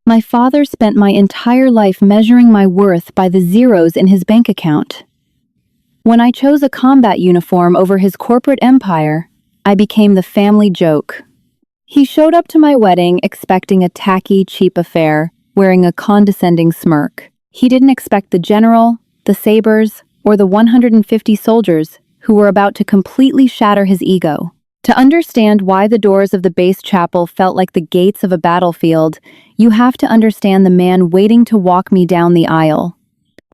My father spent my entire life measuring my worth by the zeros in his bank account. When I chose a combat uniform over his corporate empire, I became the family joke. He showed up to my wedding expecting a tacky, cheap affair, wearing a condescending smirk. He didn't expect the general, the sabers, or the 150 soldiers who were about to completely shatter his ego. To understand why the doors of the base chapel felt like the gates of a battlefield, you have to understand the man waiting to walk me down the aisle.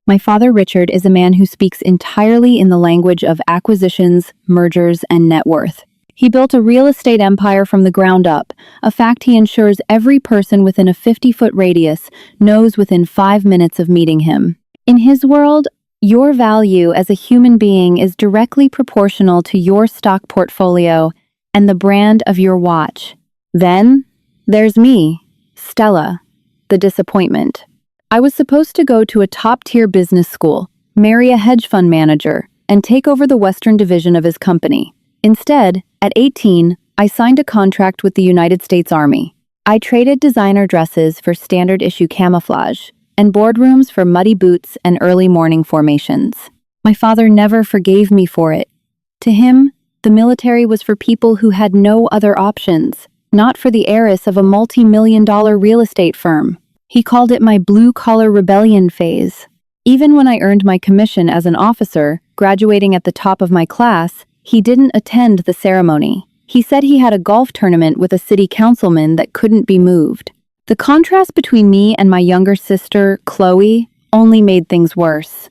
My father, Richard, is a man who speaks entirely in the language of acquisitions, mergers, and net worth. He built a real estate empire from the ground up, a fact he ensures every person within a 50-foot radius knows within 5 minutes of meeting him. In his world, your value as a human being is directly proportional to your stock portfolio and the brand of your watch. Then, there's me, Stella, the disappointment. I was supposed to go to a top-tier business school, marry a hedge fund manager, and take over the Western division of his company. Instead, at 18, I signed a contract with the United States Army. I traded designer dresses for standard-issue camouflage, and boardrooms for muddy boots and early morning formations. My father never forgave me for it. To him, the military was for people who had no other options, not for the heiress of a multi-million-dollar real estate firm. He called it my blue-collar rebellion phase. Even when I earned my commission as an officer, graduating at the top of my class, he didn't attend the ceremony. He said he had a golf tournament with a city councilman that couldn't be moved. The contrast between me and my younger sister, Chloe, only made things worse.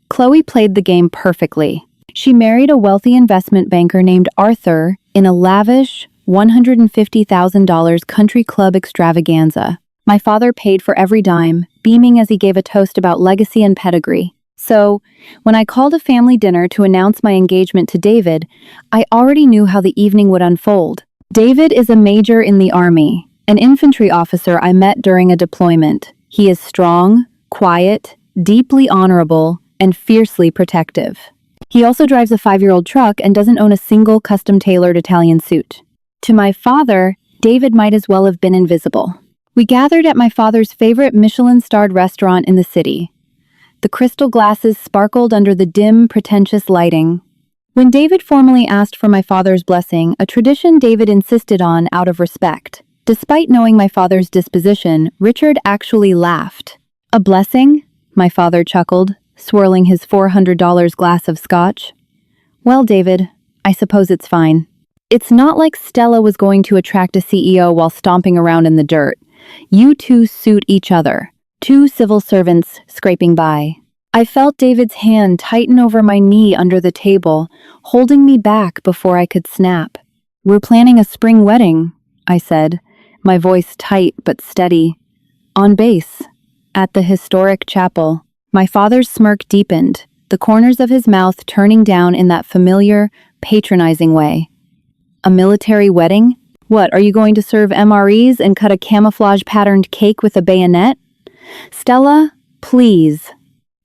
Chloe played the game perfectly. She married a wealthy investment banker named Arthur in a lavish, $150,000 country club extravaganza. My father paid for every dime, beaming as he gave a toast about legacy and pedigree. So, when I called a family dinner to announce my engagement to David, I already knew how the evening would unfold. David is a major in the Army, an infantry officer I met during a deployment. He is strong, quiet, deeply honorable, and fiercely protective. He also drives a 5-year-old truck and doesn't own a single custom-tailored Italian suit. To my father, David might as well have been invisible. We gathered at my father's favorite Michelin-starred restaurant in the city. The crystal glasses sparkled under the dim, pretentious lighting. When David formally asked for my father's blessing, a tradition David insisted on out of respect. Despite knowing my father's disposition, Richard actually laughed. "A blessing?" my father chuckled, swirling his $400 glass of scotch. "Well, David, I suppose it's fine. It's not like Stella was going to attract a CEO while stomping around in the dirt. You two suit each other. Two civil servants scraping by." I felt David's hand tighten over my knee under the table, holding me back before I could snap. "We're planning a spring wedding," I said, my voice tight but steady. "On base, at the historic chapel." My father's smirk deepened, the corners of his mouth turning down in that familiar, patronizing way. "A military wedding? What, are you going to serve MREs and cut a camouflage-patterned cake with a bayonet? Stella, please.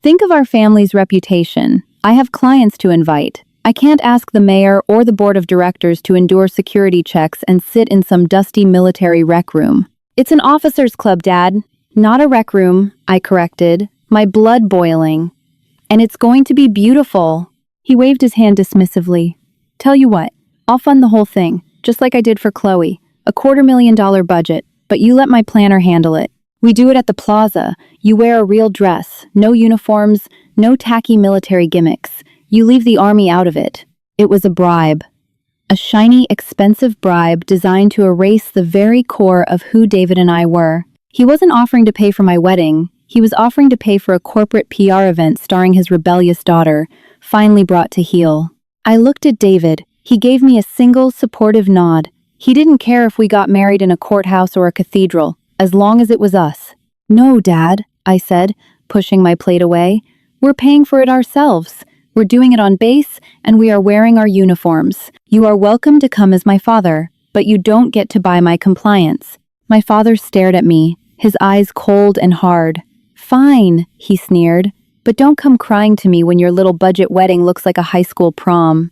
Think of our family's reputation. I have clients to invite. I can't ask the mayor or the board of directors to endure security checks and sit in some dusty military rec room. It's an officers' club, Dad. Not a rec room," I corrected, my blood boiling. "And it's going to be beautiful." He waved his hand dismissively. "Tell you what, I'll fund the whole thing, just like I did for Chloe. A $250,000 budget, but you let my planner handle it. We do it at the plaza. You wear a real dress, no uniforms, no tacky military gimmicks. You leave the army out of it." It was a bribe. A shiny, expensive bribe designed to erase the very core of who David and I were. He wasn't offering to pay for my wedding. He was offering to pay for a corporate PR event starring his rebellious daughter, finally brought to heel. I looked at David. He gave me a single, supportive nod. He didn't care if we got married in a courthouse or a cathedral, as long as it was us. "No, Dad," I said, pushing my plate away. "We're paying for it ourselves. We're doing it on base, and we are wearing our uniforms. You are welcome to come as my father, but you don't get to buy my compliance." My father stared at me, his eyes cold and hard. "Fine," he sneered, "but don't come crying to me when your little budget wedding looks like a high school prom.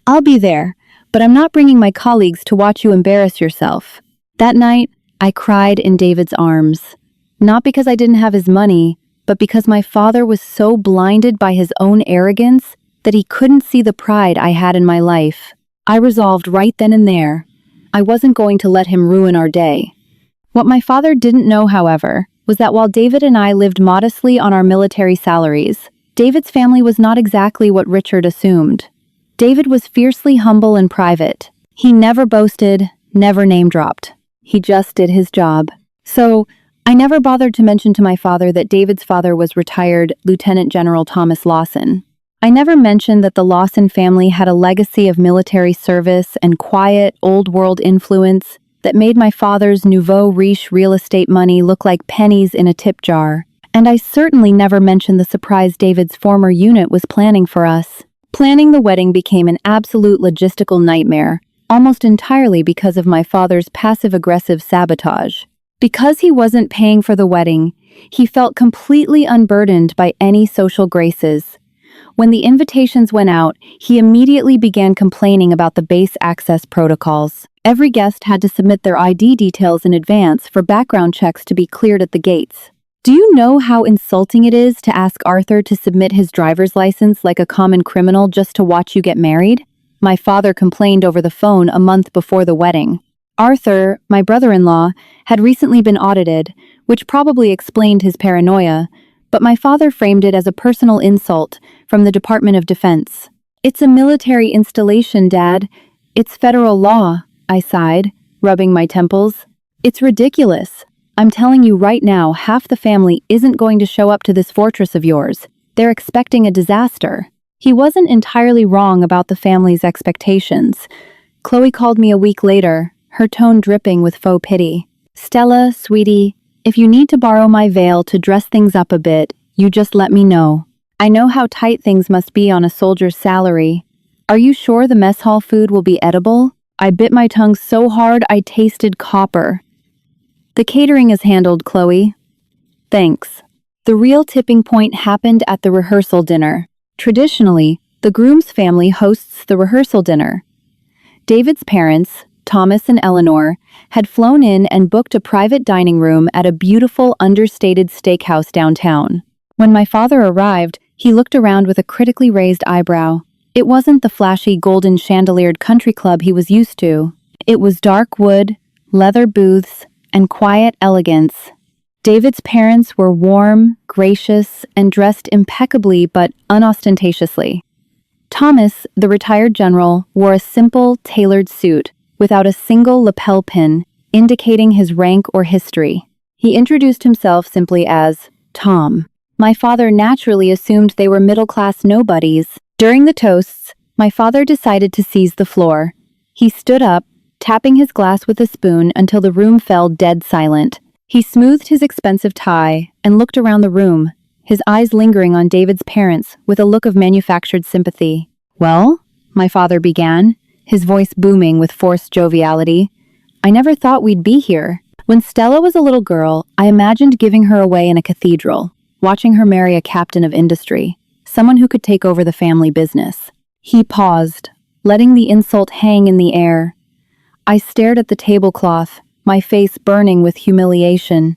I'll be there, but I'm not bringing my colleagues to watch you embarrass yourself." That night, I cried in David's arms. Not because I didn't have his money, but because my father was so blinded by his own arrogance that he couldn't see the pride I had in my life. I resolved right then and there, I wasn't going to let him ruin our day. What my father didn't know, however, was that while David and I lived modestly on our military salaries, David's family was not exactly what Richard assumed. David was fiercely humble and private. He never boasted, never name-dropped. He just did his job. So, I never bothered to mention to my father that David's father was retired Lieutenant General Thomas Lawson. I never mentioned that the Lawson family had a legacy of military service and quiet, old-world influence that made my father's nouveau riche real estate money look like pennies in a tip jar. And I certainly never mentioned the surprise David's former unit was planning for us. Planning the wedding became an absolute logistical nightmare, almost entirely because of my father's passive-aggressive sabotage. Because he wasn't paying for the wedding, he felt completely unburdened by any social graces. When the invitations went out, he immediately began complaining about the base access protocols. Every guest had to submit their ID details in advance for background checks to be cleared at the gates. Do you know how insulting it is to ask Arthur to submit his driver's license like a common criminal just to watch you get married? My father complained over the phone a month before the wedding. Arthur, my brother-in-law, had recently been audited, which probably explained his paranoia, but my father framed it as a personal insult from the Department of Defense. "It's a military installation, Dad. It's federal law," I sighed, rubbing my temples. "It's ridiculous. I'm telling you right now, half the family isn't going to show up to this fortress of yours. They're expecting a disaster." He wasn't entirely wrong about the family's expectations. Chloe called me a week later, her tone dripping with faux pity. "Stella, sweetie, if you need to borrow my veil to dress things up a bit, you just let me know. I know how tight things must be on a soldier's salary. Are you sure the mess hall food will be edible?" I bit my tongue so hard I tasted copper. "The catering is handled, Chloe." "Thanks." The real tipping point happened at the rehearsal dinner. Traditionally, the groom's family hosts the rehearsal dinner. David's parents, Thomas and Eleanor, had flown in and booked a private dining room at a beautiful, understated steakhouse downtown. When my father arrived, he looked around with a critically raised eyebrow. It wasn't the flashy, golden chandeliered country club he was used to. It was dark wood, leather booths, and quiet elegance. David's parents were warm, gracious, and dressed impeccably but unostentatiously. Thomas, the retired general, wore a simple, tailored suit, without a single lapel pin, indicating his rank or history. He introduced himself simply as Tom. My father naturally assumed they were middle-class nobodies. During the toasts, my father decided to seize the floor. He stood up, tapping his glass with a spoon until the room fell dead silent. He smoothed his expensive tie and looked around the room, his eyes lingering on David's parents with a look of manufactured sympathy. "Well," my father began, his voice booming with forced joviality, "I never thought we'd be here. When Stella was a little girl, I imagined giving her away in a cathedral, watching her marry a captain of industry, someone who could take over the family business." He paused, letting the insult hang in the air. I stared at the tablecloth, my face burning with humiliation.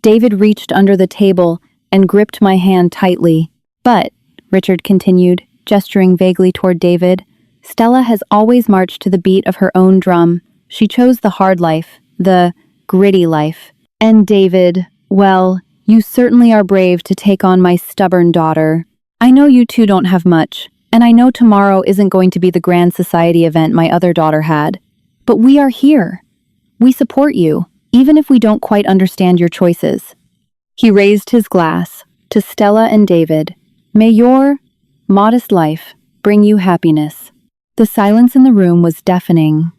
David reached under the table and gripped my hand tightly. "But," Richard continued, gesturing vaguely toward David, "Stella has always marched to the beat of her own drum. She chose the hard life, the gritty life. And David, well, you certainly are brave to take on my stubborn daughter. I know you two don't have much, and I know tomorrow isn't going to be the grand society event my other daughter had. But we are here. We support you, even if we don't quite understand your choices." He raised his glass to Stella and David. "May your modest life bring you happiness." The silence in the room was deafening.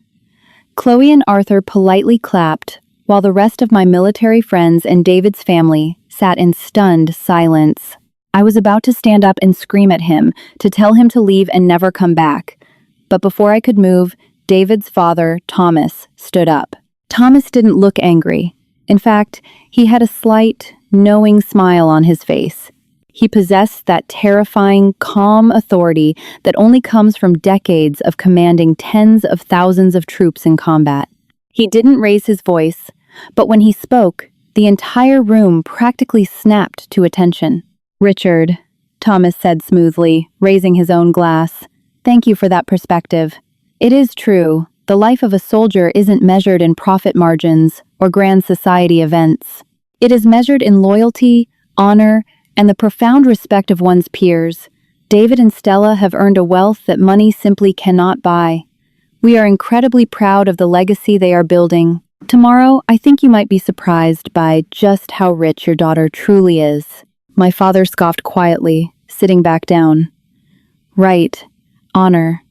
Chloe and Arthur politely clapped, while the rest of my military friends and David's family sat in stunned silence. I was about to stand up and scream at him, to tell him to leave and never come back. But before I could move, David's father, Thomas, stood up. Thomas didn't look angry. In fact, he had a slight, knowing smile on his face. He possessed that terrifying, calm authority that only comes from decades of commanding tens of thousands of troops in combat. He didn't raise his voice, but when he spoke, The entire room practically snapped to attention. "Richard," Thomas said smoothly, raising his own glass. "Thank you for that perspective. It is true, the life of a soldier isn't measured in profit margins or grand society events. It is measured in loyalty, honor, and the profound respect of one's peers. David and Stella have earned a wealth that money simply cannot buy. We are incredibly proud of the legacy they are building. Tomorrow, I think you might be surprised by just how rich your daughter truly is." My father scoffed quietly, sitting back down. "Right. Honor.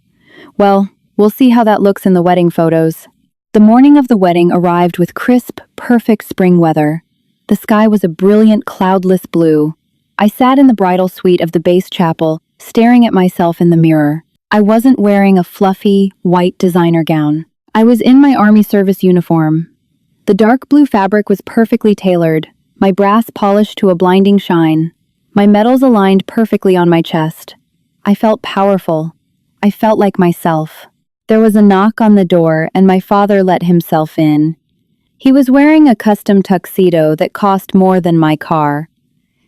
Well, we'll see how that looks in the wedding photos." The morning of the wedding arrived with crisp, perfect spring weather. The sky was a brilliant, cloudless blue. I sat in the bridal suite of the base chapel, staring at myself in the mirror. I wasn't wearing a fluffy, white designer gown. I was in my Army service uniform. The dark blue fabric was perfectly tailored, my brass polished to a blinding shine. My medals aligned perfectly on my chest. I felt powerful. I felt like myself. There was a knock on the door, and my father let himself in. He was wearing a custom tuxedo that cost more than my car.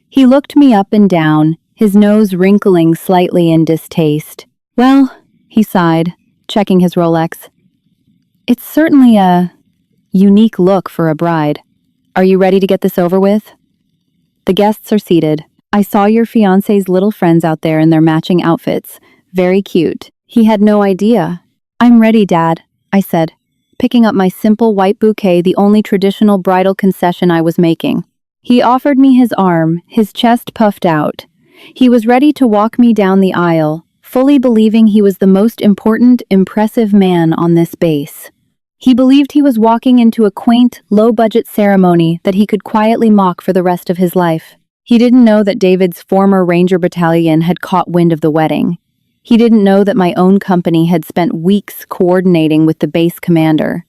He looked me up and down, his nose wrinkling slightly in distaste. "Well," he sighed, checking his Rolex, "it's certainly a unique look for a bride. Are you ready to get this over with?" "The guests are seated. I saw your fiancé's little friends out there in their matching outfits. Very cute." He had no idea. "I'm ready, Dad," I said, picking up my simple white bouquet, the only traditional bridal concession I was making. He offered me his arm, his chest puffed out. He was ready to walk me down the aisle, fully believing he was the most important, impressive man on this base. He believed he was walking into a quaint, low-budget ceremony that he could quietly mock for the rest of his life. He didn't know that David's former Ranger Battalion had caught wind of the wedding. He didn't know that my own company had spent weeks coordinating with the base commander.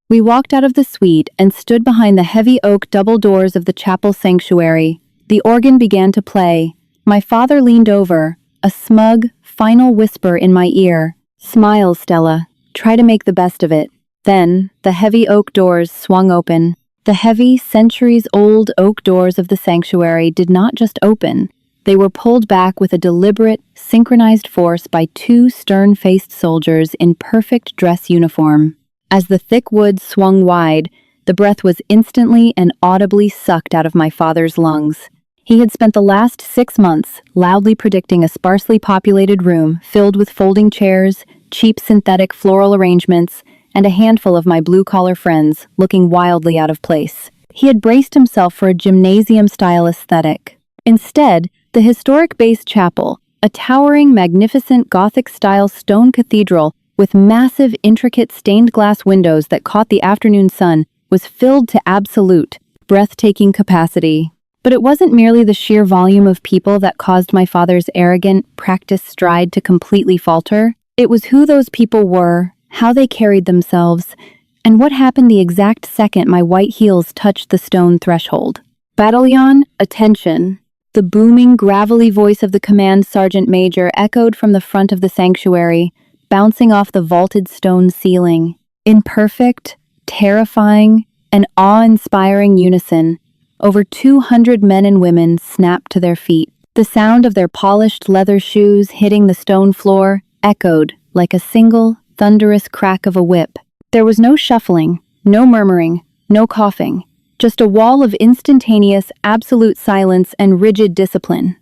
We walked out of the suite and stood behind the heavy oak double doors of the chapel sanctuary. The organ began to play. My father leaned over, a smug, final whisper in my ear. "Smile, Stella. Try to make the best of it." Then, the heavy oak doors swung open. The heavy, centuries-old oak doors of the sanctuary did not just open. They were pulled back with a deliberate, synchronized force by two stern-faced soldiers in perfect dress uniform. As the thick wood swung wide, the breath was instantly and audibly sucked out of my father's lungs. He had spent the last 6 months loudly predicting a sparsely populated room filled with folding chairs, cheap synthetic floral arrangements, and a handful of my blue-collar friends looking wildly out of place. He had braced himself for a gymnasium-style aesthetic. Instead, the historic base chapel, a towering, magnificent Gothic-style stone cathedral with massive, intricate stained glass windows that caught the afternoon sun, was filled to absolute, breathtaking capacity. But it wasn't merely the sheer volume of people that caused my father's arrogant, practiced stride to completely falter. It was who those people were, how they carried themselves, and what happened the exact second my white heels touched the stone threshold. "Battalion, attention!" The booming, gravelly voice of the command sergeant major echoed from the front of the sanctuary, bouncing off the vaulted stone ceiling. In perfect, terrifying, and awe-inspiring unison, over 200 men and women snapped to their feet. The sound of their polished leather shoes hitting the stone floor echoed like a single, thunderous crack of a whip. There was no shuffling, no murmuring, no coughing, just a wall of instantaneous, absolute silence and rigid discipline.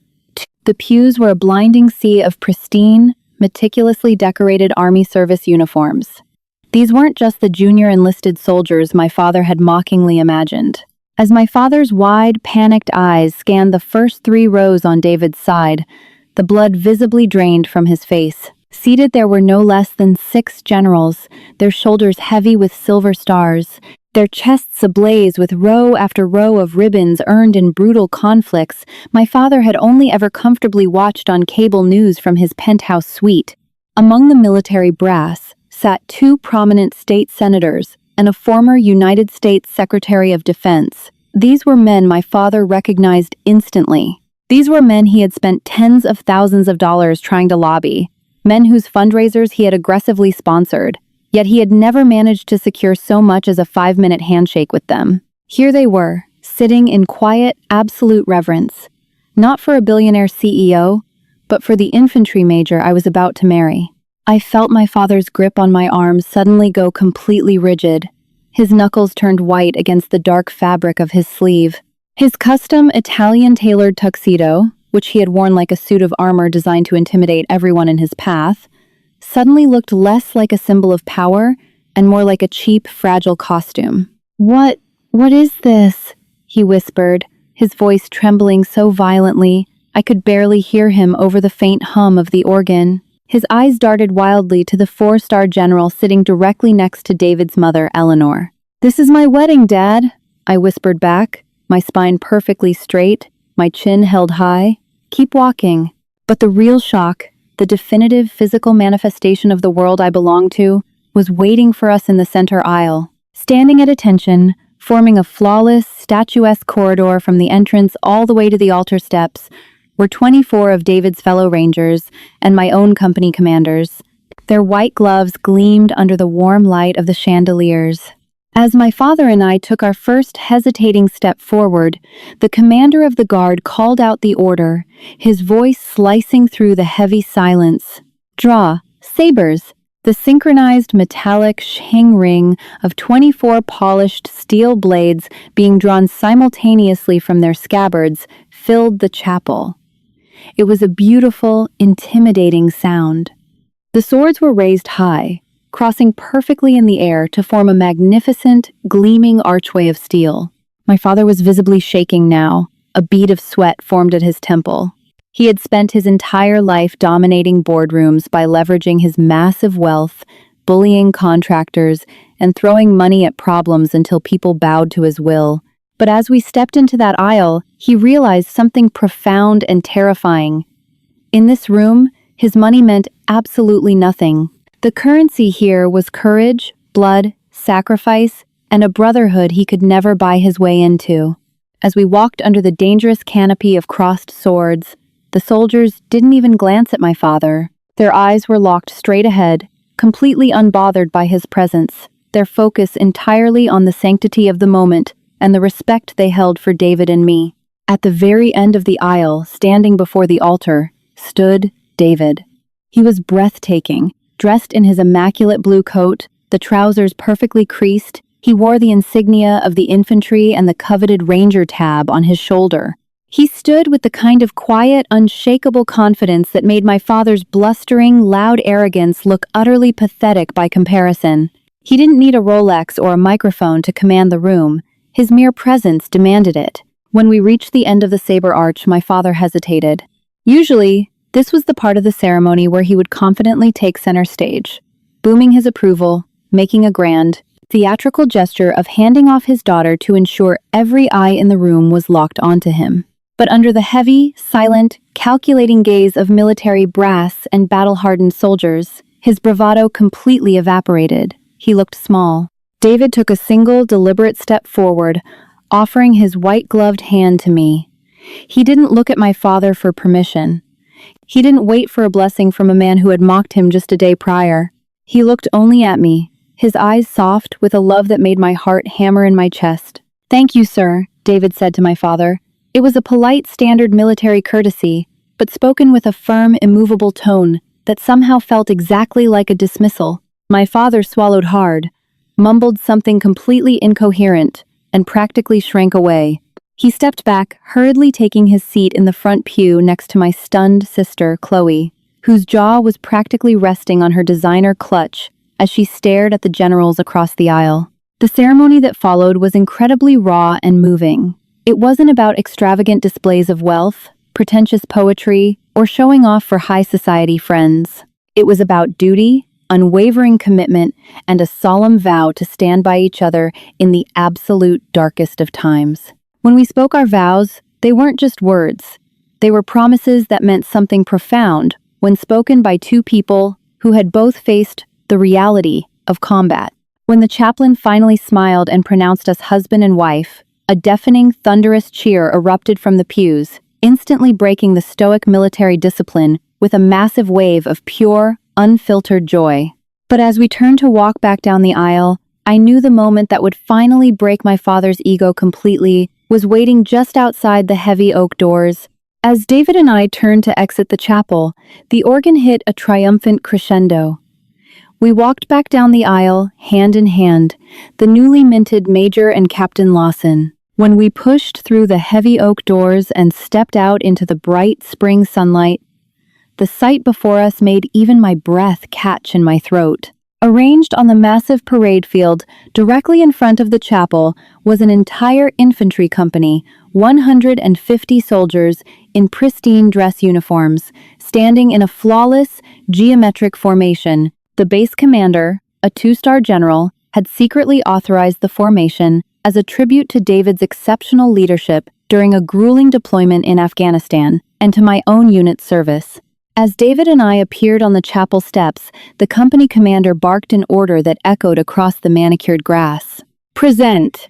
The pews were a blinding sea of pristine, meticulously decorated Army service uniforms. These weren't just the junior enlisted soldiers my father had mockingly imagined. As my father's wide, panicked eyes scanned the first 3 rows on David's side, the blood visibly drained from his face. Seated there were no less than 6 generals, their shoulders heavy with silver stars, their chests ablaze with row after row of ribbons earned in brutal conflicts my father had only ever comfortably watched on cable news from his penthouse suite. Among the military brass sat 2 prominent state senators and a former United States Secretary of Defense. These were men my father recognized instantly. These were men he had spent tens of thousands of dollars trying to lobby, men whose fundraisers he had aggressively sponsored, yet he had never managed to secure so much as a 5-minute handshake with them. Here they were, sitting in quiet, absolute reverence. Not for a billionaire CEO, but for the infantry major I was about to marry. I felt my father's grip on my arms suddenly go completely rigid. His knuckles turned white against the dark fabric of his sleeve. His custom Italian-tailored tuxedo, which he had worn like a suit of armor designed to intimidate everyone in his path, suddenly looked less like a symbol of power and more like a cheap, fragile costume. What is this?" he whispered, his voice trembling so violently I could barely hear him over the faint hum of the organ. His eyes darted wildly to the 4-star general sitting directly next to David's mother, Eleanor. "This is my wedding, Dad," I whispered back, my spine perfectly straight, my chin held high. "Keep walking." But the real shock, the definitive physical manifestation of the world I belonged to, was waiting for us in the center aisle. Standing at attention, forming a flawless, statuesque corridor from the entrance all the way to the altar steps, were 24 of David's fellow rangers and my own company commanders. Their white gloves gleamed under the warm light of the chandeliers. As my father and I took our first hesitating step forward, the commander of the guard called out the order, his voice slicing through the heavy silence. "Draw, sabers!" The synchronized metallic shang ring of 24 polished steel blades being drawn simultaneously from their scabbards filled the chapel. It was a beautiful, intimidating sound. The swords were raised high, crossing perfectly in the air to form a magnificent, gleaming archway of steel. My father was visibly shaking now. A bead of sweat formed at his temple. He had spent his entire life dominating boardrooms by leveraging his massive wealth, bullying contractors, and throwing money at problems until people bowed to his will. But as we stepped into that aisle, he realized something profound and terrifying. In this room, his money meant absolutely nothing. The currency here was courage, blood, sacrifice, and a brotherhood he could never buy his way into. As we walked under the dangerous canopy of crossed swords, the soldiers didn't even glance at my father. Their eyes were locked straight ahead, completely unbothered by his presence, their focus entirely on the sanctity of the moment and the respect they held for David and me. At the very end of the aisle, standing before the altar, stood David. He was breathtaking, dressed in his immaculate blue coat, the trousers perfectly creased. He wore the insignia of the infantry and the coveted ranger tab on his shoulder. He stood with the kind of quiet, unshakable confidence that made my father's blustering, loud arrogance look utterly pathetic by comparison. He didn't need a Rolex or a microphone to command the room. His mere presence demanded it. When we reached the end of the saber arch, my father hesitated. Usually, this was the part of the ceremony where he would confidently take center stage, booming his approval, making a grand, theatrical gesture of handing off his daughter to ensure every eye in the room was locked onto him. But under the heavy, silent, calculating gaze of military brass and battle-hardened soldiers, his bravado completely evaporated. He looked small. David took a single, deliberate step forward, offering his white-gloved hand to me. He didn't look at my father for permission. He didn't wait for a blessing from a man who had mocked him just a day prior. He looked only at me, his eyes soft with a love that made my heart hammer in my chest. "Thank you, sir," David said to my father. It was a polite, standard military courtesy, but spoken with a firm, immovable tone that somehow felt exactly like a dismissal. My father swallowed hard, mumbled something completely incoherent, and practically shrank away. He stepped back, hurriedly taking his seat in the front pew next to my stunned sister, Chloe, whose jaw was practically resting on her designer clutch as she stared at the generals across the aisle. The ceremony that followed was incredibly raw and moving. It wasn't about extravagant displays of wealth, pretentious poetry, or showing off for high society friends. It was about duty, unwavering commitment, and a solemn vow to stand by each other in the absolute darkest of times. When we spoke our vows, they weren't just words. They were promises that meant something profound when spoken by two people who had both faced the reality of combat. When the chaplain finally smiled and pronounced us husband and wife, a deafening, thunderous cheer erupted from the pews, instantly breaking the stoic military discipline with a massive wave of pure, unfiltered joy. But as we turned to walk back down the aisle, I knew the moment that would finally break my father's ego completely was waiting just outside the heavy oak doors. As David and I turned to exit the chapel, the organ hit a triumphant crescendo. We walked back down the aisle, hand in hand, the newly minted Major and Captain Lawson. When we pushed through the heavy oak doors and stepped out into the bright spring sunlight, the sight before us made even my breath catch in my throat. Arranged on the massive parade field directly in front of the chapel was an entire infantry company, 150 soldiers in pristine dress uniforms, standing in a flawless, geometric formation. The base commander, a two-star general, had secretly authorized the formation as a tribute to David's exceptional leadership during a grueling deployment in Afghanistan and to my own unit's service. As David and I appeared on the chapel steps, the company commander barked an order that echoed across the manicured grass. "Present!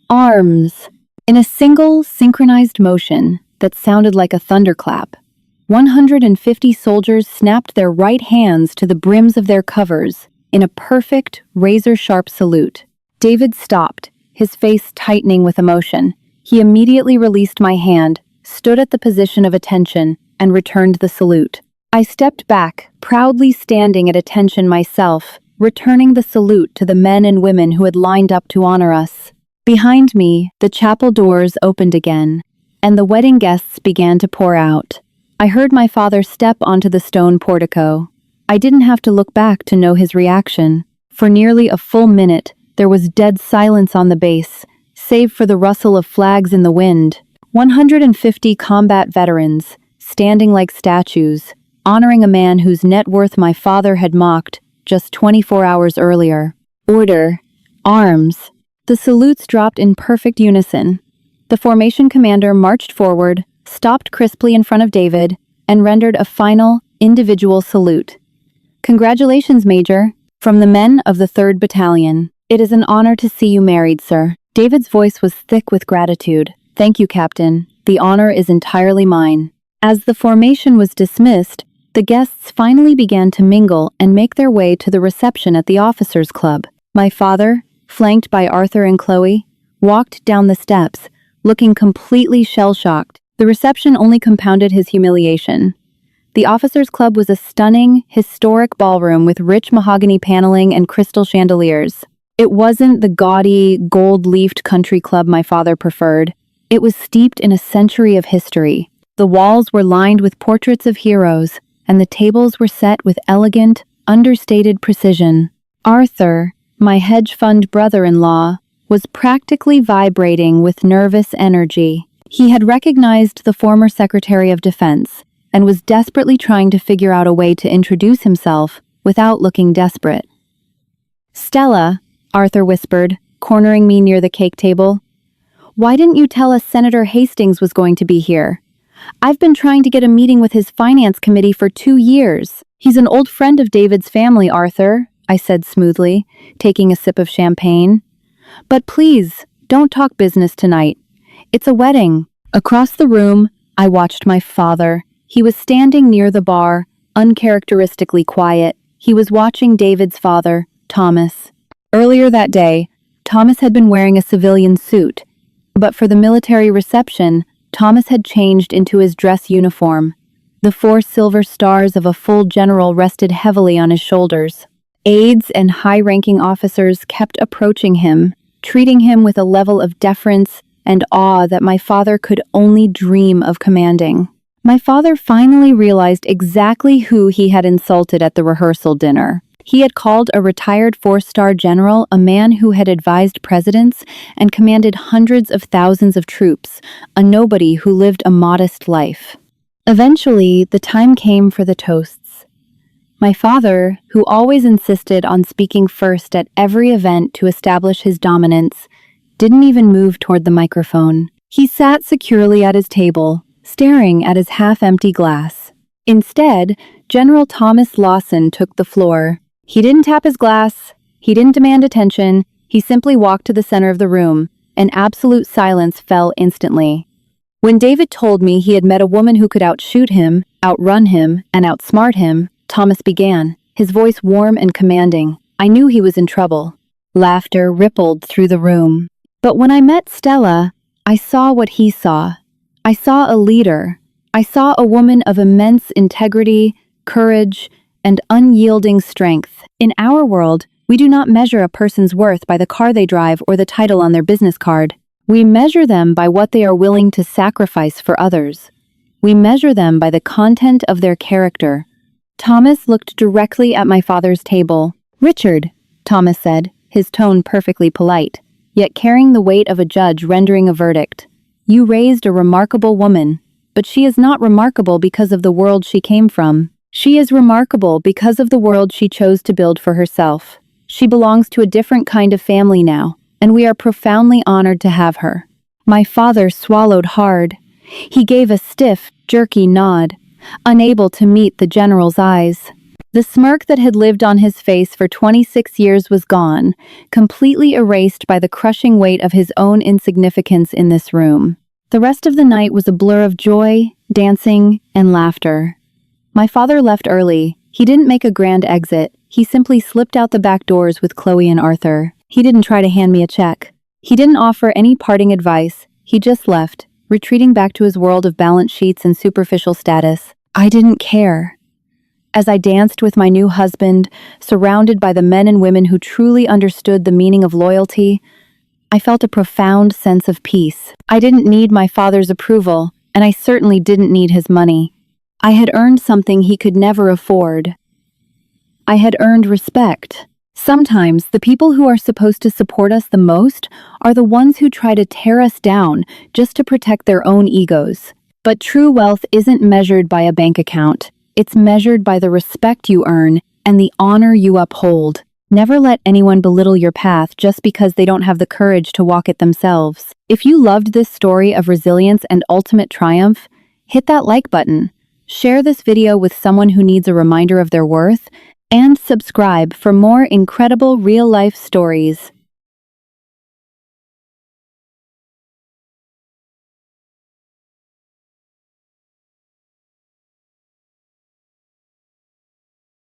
Arms!" In a single, synchronized motion that sounded like a thunderclap, 150 soldiers snapped their right hands to the brims of their covers in a perfect, razor-sharp salute. David stopped, his face tightening with emotion. He immediately released my hand, stood at the position of attention, and returned the salute. I stepped back, proudly standing at attention myself, returning the salute to the men and women who had lined up to honor us. Behind me, the chapel doors opened again, and the wedding guests began to pour out. I heard my father step onto the stone portico. I didn't have to look back to know his reaction. For nearly a full minute, there was dead silence on the base, save for the rustle of flags in the wind. 150 combat veterans, standing like statues, honoring a man whose net worth my father had mocked just 24 hours earlier. Order. Arms. The salutes dropped in perfect unison. The formation commander marched forward, stopped crisply in front of David, and rendered a final, individual salute. "Congratulations, Major," from the men of the 3rd Battalion. "It is an honor to see you married, sir." David's voice was thick with gratitude. "Thank you, Captain. The honor is entirely mine." As the formation was dismissed, the guests finally began to mingle and make their way to the reception at the Officers' Club. My father, flanked by Arthur and Chloe, walked down the steps, looking completely shell-shocked. The reception only compounded his humiliation. The Officers' Club was a stunning, historic ballroom with rich mahogany paneling and crystal chandeliers. It wasn't the gaudy, gold-leafed country club my father preferred. It was steeped in a century of history. The walls were lined with portraits of heroes, and the tables were set with elegant, understated precision. Arthur, my hedge fund brother-in-law, was practically vibrating with nervous energy. He had recognized the former Secretary of Defense and was desperately trying to figure out a way to introduce himself without looking desperate. "Stella," Arthur whispered, cornering me near the cake table, "why didn't you tell us Senator Hastings was going to be here? I've been trying to get a meeting with his finance committee for 2 years. He's an old friend of David's family, Arthur," I said smoothly, taking a sip of champagne. "But please, don't talk business tonight. It's a wedding." Across the room, I watched my father. He was standing near the bar, uncharacteristically quiet. He was watching David's father, Thomas. Earlier that day, Thomas had been wearing a civilian suit, but for the military reception, Thomas had changed into his dress uniform. The 4 silver stars of a full general rested heavily on his shoulders. Aides and high-ranking officers kept approaching him, treating him with a level of deference and awe that my father could only dream of commanding. My father finally realized exactly who he had insulted at the rehearsal dinner. He had called a retired 4-star general a man who had advised presidents and commanded hundreds of thousands of troops, a nobody who lived a modest life. Eventually, the time came for the toasts. My father, who always insisted on speaking first at every event to establish his dominance, didn't even move toward the microphone. He sat securely at his table, staring at his half-empty glass. Instead, General Thomas Lawson took the floor. He didn't tap his glass. He didn't demand attention. He simply walked to the center of the room, and absolute silence fell instantly. When David told me he had met a woman who could outshoot him, outrun him, and outsmart him, Thomas began, his voice warm and commanding. I knew he was in trouble. Laughter rippled through the room. But when I met Stella, I saw what he saw. I saw a leader. I saw a woman of immense integrity, courage, and unyielding strength. In our world, we do not measure a person's worth by the car they drive or the title on their business card. We measure them by what they are willing to sacrifice for others. We measure them by the content of their character. Thomas looked directly at my father's table. "Richard," Thomas said, his tone perfectly polite, yet carrying the weight of a judge rendering a verdict. "You raised a remarkable woman, but she is not remarkable because of the world she came from. She is remarkable because of the world she chose to build for herself. She belongs to a different kind of family now, and we are profoundly honored to have her." My father swallowed hard. He gave a stiff, jerky nod, unable to meet the general's eyes. The smirk that had lived on his face for 26 years was gone, completely erased by the crushing weight of his own insignificance in this room. The rest of the night was a blur of joy, dancing, and laughter. My father left early. He didn't make a grand exit. He simply slipped out the back doors with Chloe and Arthur. He didn't try to hand me a check. He didn't offer any parting advice. He just left, retreating back to his world of balance sheets and superficial status. I didn't care. As I danced with my new husband, surrounded by the men and women who truly understood the meaning of loyalty, I felt a profound sense of peace. I didn't need my father's approval, and I certainly didn't need his money. I had earned something he could never afford. I had earned respect. Sometimes the people who are supposed to support us the most are the ones who try to tear us down just to protect their own egos. But true wealth isn't measured by a bank account. It's measured by the respect you earn and the honor you uphold. Never let anyone belittle your path just because they don't have the courage to walk it themselves. If you loved this story of resilience and ultimate triumph, hit that like button, share this video with someone who needs a reminder of their worth, and subscribe for more incredible real-life stories.